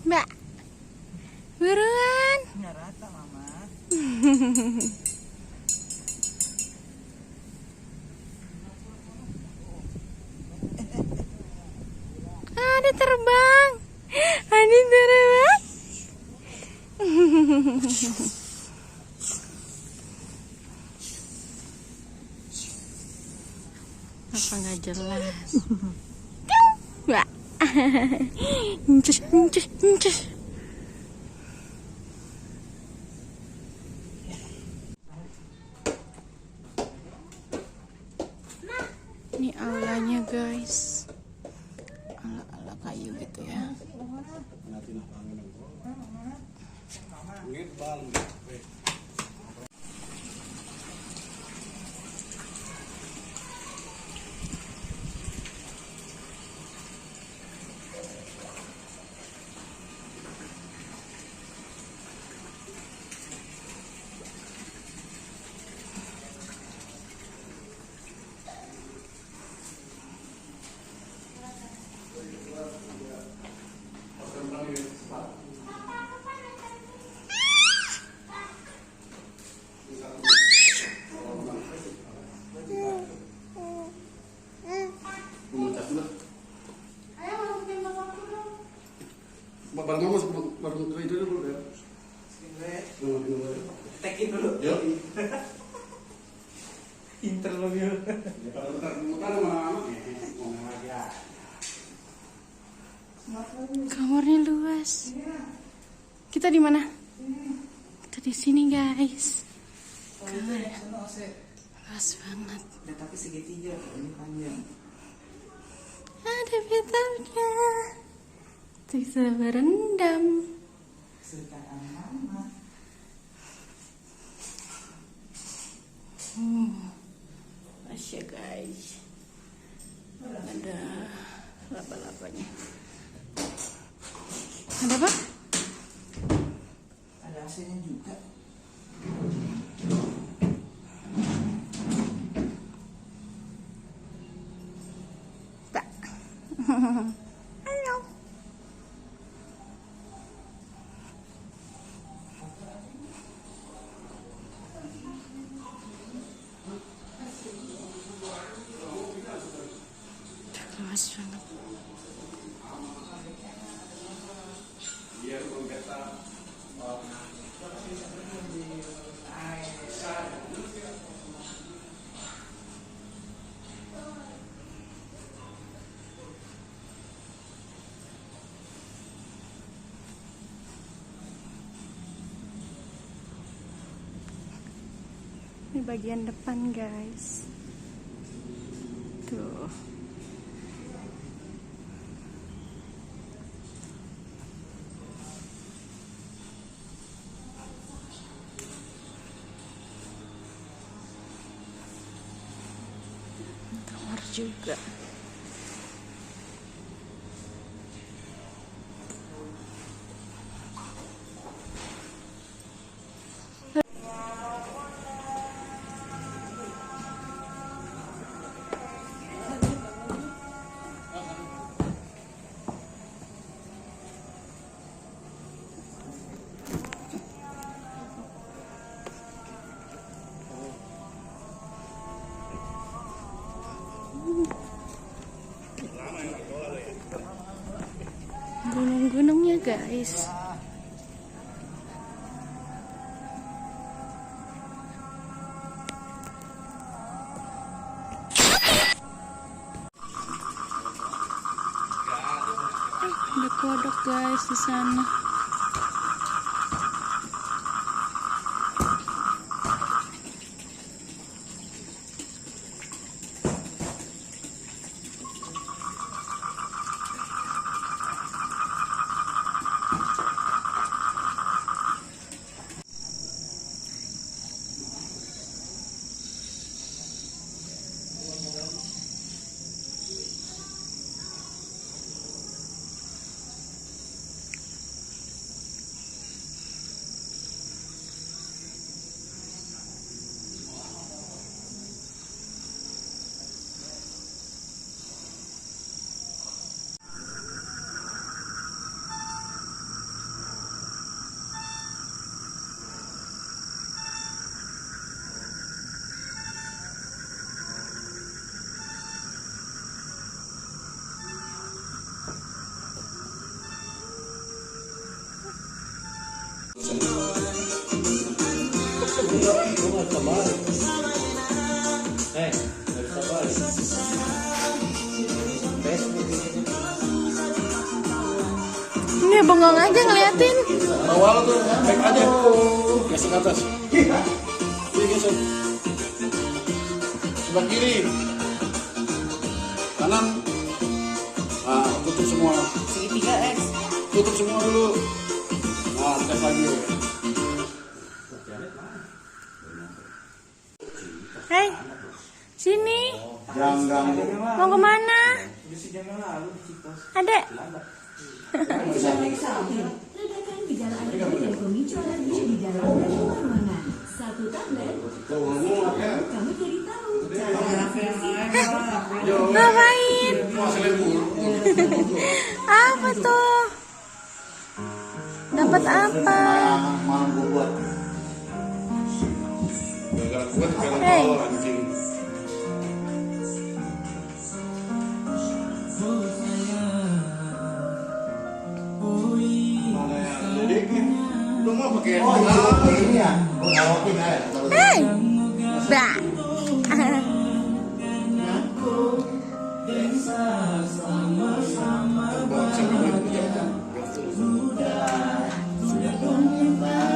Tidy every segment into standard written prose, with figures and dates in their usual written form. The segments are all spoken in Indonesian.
Mbak, buruan. Nggak rata, Mama. Ada terbang. Ada terbang. Apa nggak jelas? Mbak. Encus, encus, encus. Ini aulanya guys, ala kayu gitu ya. Barang mama barang itu dulu ya. Tekin dulu. Yo. Interview. Kalau mutar mana? Kamarnya luas. Kita di mana? Kita di sini guys. Kamar luas banget. Ya, tapi segitiga ini panjang. Ada bathtubnya. Bisa berendam. Sertaan Mama. Masya guys. Ada laba-labanya. Ada apa? Ada AC-nya juga. Tak. Halo. Luas banget. Ini bagian depan guys. Tuh. Kamar juga. Gunung-gunungnya guys. Ada kodok guys di sana. Ini bengong aja ngeliatin. Awal tuh back aja. Geser ke atas. Ini geser. Sebelah kiri. Kanan. Nah, tutup semua. Segitiga X. Tutup semua dulu. Nah, tes lagi. Hei, sini. Jangan. Mau kemana? Jangan lalu di Citos. Adek. Redakan gejala alergi dan pemicu alergi di dalam dan luar ruangan. Satu tablet, kamu jadi tahu cara Ngapain? Apa tuh? Dapat apa? Hey. Lu mau pakai ini ya, ngawakin ya. Hey. Bah.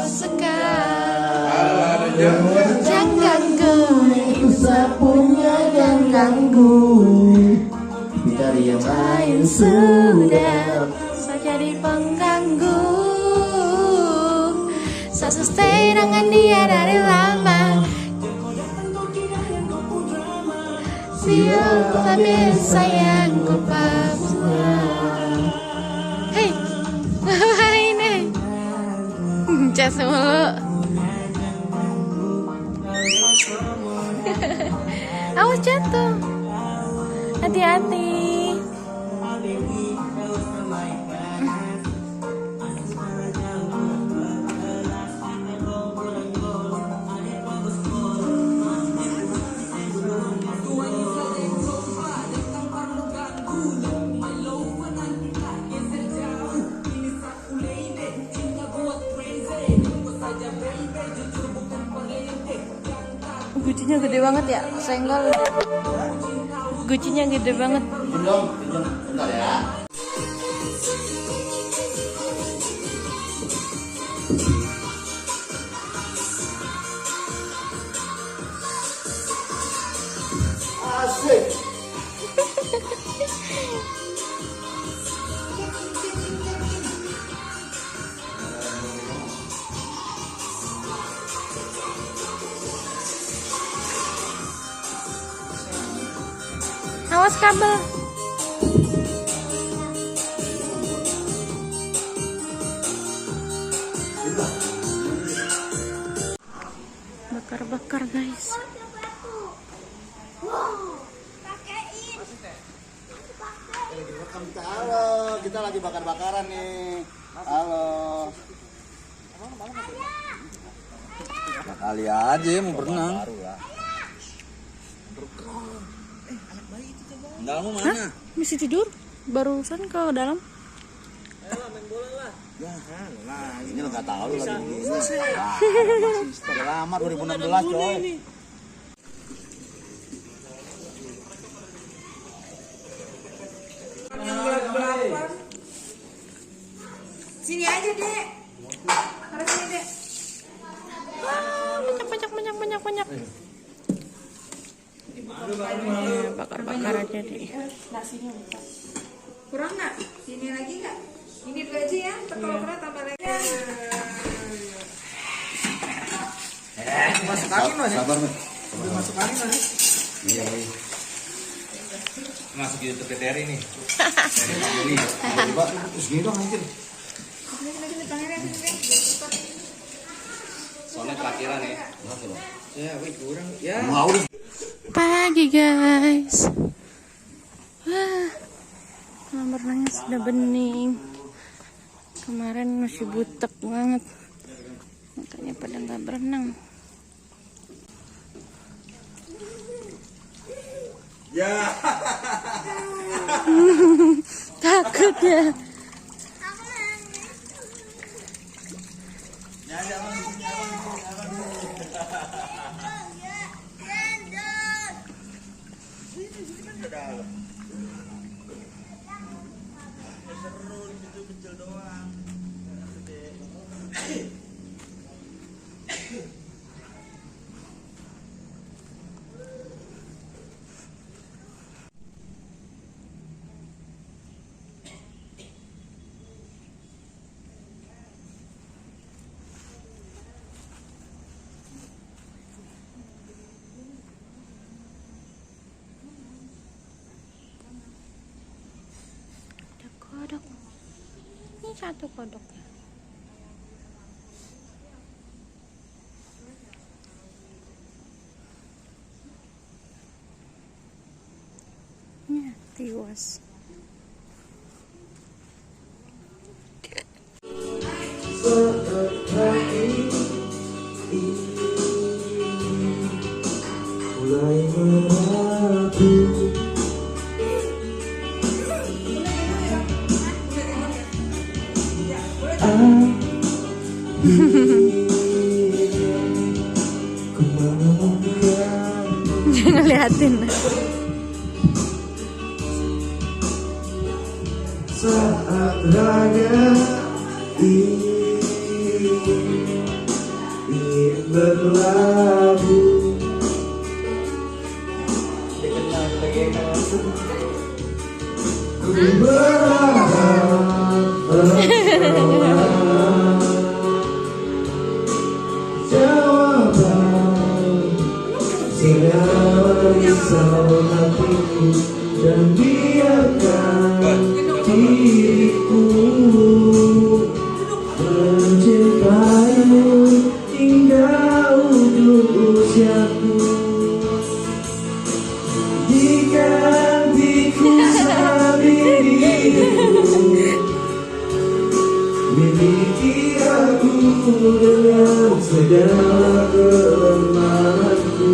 Sekarang jangan ganggu, Sapunya jangan ganggu. Cari yang lain sudah saya jadi pengganggu. Saya stay dengan dia dari lama. Dia sambil sayangku paksa. Hei, ngapain nih? Cas mulu. Awas jatuh. Hati-hati. Gucinya gede banget ya, senggol. Gucinya gede banget. Pinjam, bentar ya. Asik. Awas kabel. Bakar-bakar guys. Halo, kita lagi bakar-bakaran nih. Halo. Kali aja mau berenang. Enggak mau mana? Hah? Masih tidur? Barusan ke dalam? Ya, nah ini lo nggak tahu lagi begini. Udah lama 2016 coy. Sini aja, Dek. Harus sini, Dek. Banyak. Bakar-bakar aja deh. Kurang nggak? Sini lagi nggak? Ini dulu aja ya. Kalau kurang tambah lagi. Masuk angin mas. Sabar nih. Masuk angin mas. Iya. Masuk YouTube PTRI nih. Coba terus gini dong anjir. Soalnya terakhiran ya. Ya, wih kurang. Ya. Mau deh. Pagi guys. Wah, kolam renangnya sudah bening. Kemarin masih butek banget, makanya pada nggak berenang. Ya. Takut ya. Ada kodok. Ini satu kodoknya. Ya, tiwas. Mulai merapu. Jangan liatin. Saat raga ini berlabuh, ku berharap jawaban segala risau hatiku, dan biarkan diriku mencintaimu hingga ujung usiaku. Digantiku dirimu, miliki aku dengan segala kelemahanku.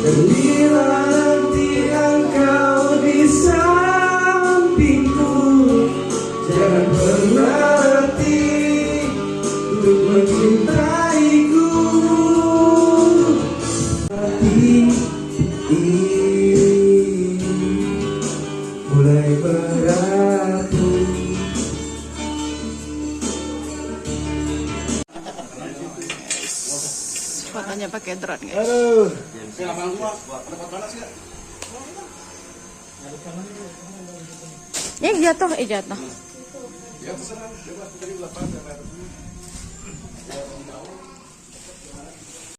Dan bila nanti engkau di sampingku, jangan pernah berhenti untuk mencintaiku. Hati ini mulai berapu. Fotonya pakai drone, guys. Aduh, abang gua dapat panas nggak? Jatuh. Ya terserah, coba dari belakang.